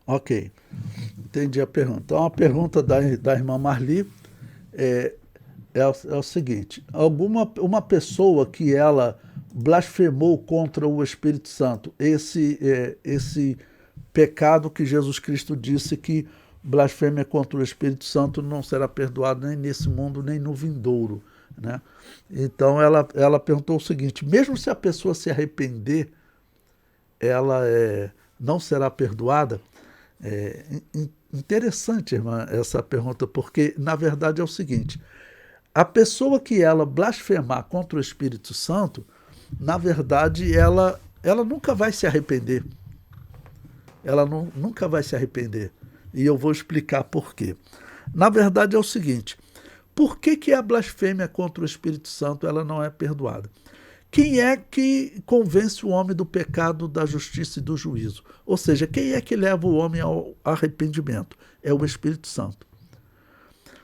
Ok, entendi a pergunta. Então, a pergunta da irmã Marli é, é o seguinte: uma pessoa que ela blasfemou contra o Espírito Santo, esse pecado que Jesus Cristo disse que blasfêmia contra o Espírito Santo não será perdoado nem nesse mundo, nem no vindouro. Né? Então ela perguntou o seguinte: mesmo se a pessoa se arrepender, ela não será perdoada? Interessante, irmã, essa pergunta, porque na verdade é o seguinte: a pessoa que ela blasfemar contra o Espírito Santo, na verdade ela nunca vai se arrepender. Ela nunca vai se arrepender. E eu vou explicar por quê. Na verdade é o seguinte: por que a blasfêmia contra o Espírito Santo ela não é perdoada? Quem é que convence o homem do pecado, da justiça e do juízo? Ou seja, quem é que leva o homem ao arrependimento? É o Espírito Santo.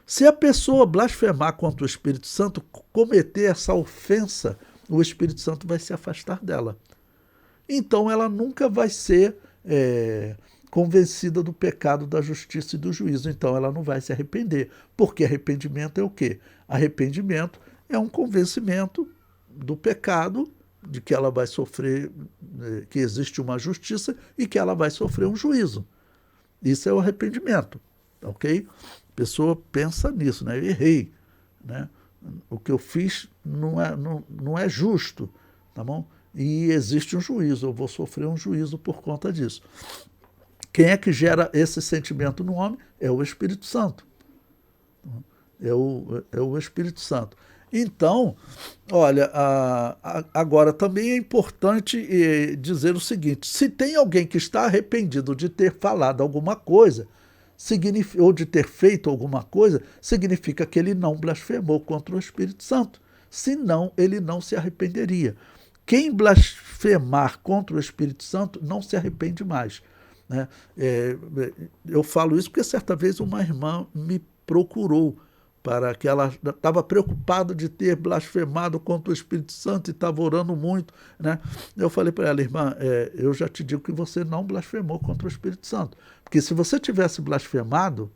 Se a pessoa blasfemar contra o Espírito Santo, cometer essa ofensa, o Espírito Santo vai se afastar dela. Então ela nunca vai ser convencida do pecado, da justiça e do juízo. Então ela não vai se arrepender. Porque arrependimento é o quê? Arrependimento é um convencimento do pecado, de que ela vai sofrer, que existe uma justiça e que ela vai sofrer um juízo. Isso é o arrependimento, ok? A pessoa pensa nisso, né? Eu errei, né? O que eu fiz não é justo, tá bom? E existe um juízo, eu vou sofrer um juízo por conta disso. Quem é que gera esse sentimento no homem? É o Espírito Santo. É o Espírito Santo. Então, olha, agora também é importante dizer o seguinte: se tem alguém que está arrependido de ter falado alguma coisa, ou de ter feito alguma coisa, significa que ele não blasfemou contra o Espírito Santo. Senão, ele não se arrependeria. Quem blasfemar contra o Espírito Santo não se arrepende mais. Né? Eu falo isso porque certa vez uma irmã me procurou para que ela estava preocupada de ter blasfemado contra o Espírito Santo e estava orando muito. Né? Eu falei para ela: irmã, eu já te digo que você não blasfemou contra o Espírito Santo. Porque se você tivesse blasfemado,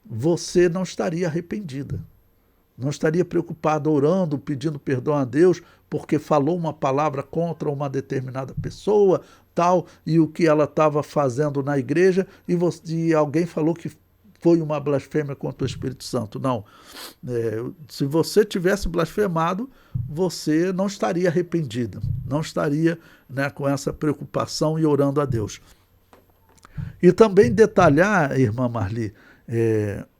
você não estaria arrependida. Não estaria preocupada orando, pedindo perdão a Deus, porque falou uma palavra contra uma determinada pessoa, tal, e o que ela estava fazendo na igreja, e alguém falou que foi uma blasfêmia contra o Espírito Santo. Não. Se você tivesse blasfemado, você não estaria arrependida, não estaria, né, com essa preocupação e orando a Deus. E também detalhar, irmã Marli,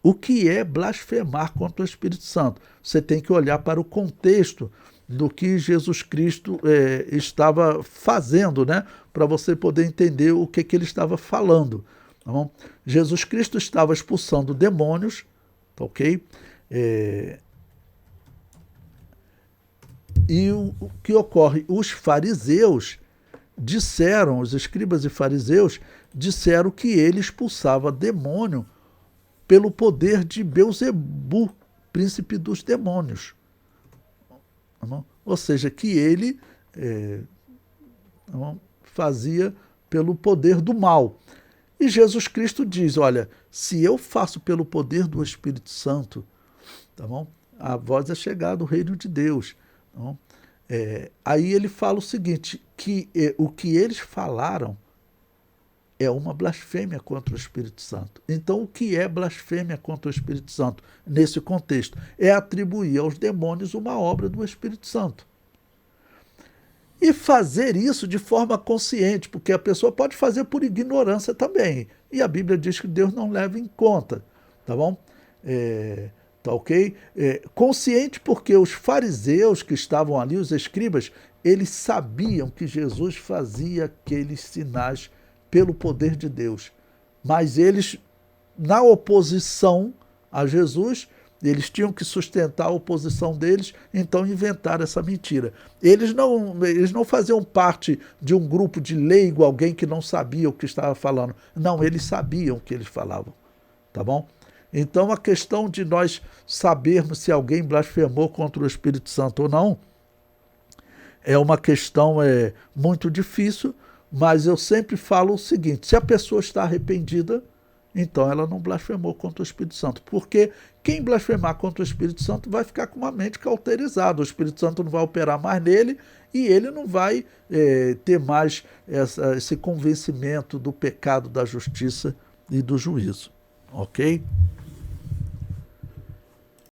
o que é blasfemar contra o Espírito Santo. Você tem que olhar para o contexto do que Jesus Cristo estava fazendo, né? Para você poder entender o que ele estava falando. Tá bom? Jesus Cristo estava expulsando demônios, tá ok? E o que ocorre? Os fariseus disseram, os escribas e fariseus disseram que ele expulsava demônio pelo poder de Beuzebu, príncipe dos demônios. Ou seja, que ele fazia pelo poder do mal. E Jesus Cristo diz: olha, se eu faço pelo poder do Espírito Santo, tá bom? A voz é chegada, o reino de Deus. Tá bom? Aí ele fala o seguinte, que o que eles falaram é uma blasfêmia contra o Espírito Santo. Então, o que é blasfêmia contra o Espírito Santo nesse contexto? É atribuir aos demônios uma obra do Espírito Santo. E fazer isso de forma consciente, porque a pessoa pode fazer por ignorância também. E a Bíblia diz que Deus não leva em conta, tá bom? Tá ok? Consciente porque os fariseus que estavam ali, os escribas, eles sabiam que Jesus fazia aqueles sinais pelo poder de Deus. Mas eles, na oposição a Jesus, eles tinham que sustentar a oposição deles, então inventaram essa mentira. Eles não faziam parte de um grupo de leigo, alguém que não sabia o que estava falando. Não, eles sabiam o que eles falavam. Tá bom? Então a questão de nós sabermos se alguém blasfemou contra o Espírito Santo ou não é uma questão muito difícil, Mas eu sempre falo o seguinte, se a pessoa está arrependida, então ela não blasfemou contra o Espírito Santo. Porque quem blasfemar contra o Espírito Santo vai ficar com uma mente cauterizada. O Espírito Santo não vai operar mais nele e ele não vai ter mais esse convencimento do pecado, da justiça e do juízo. Ok?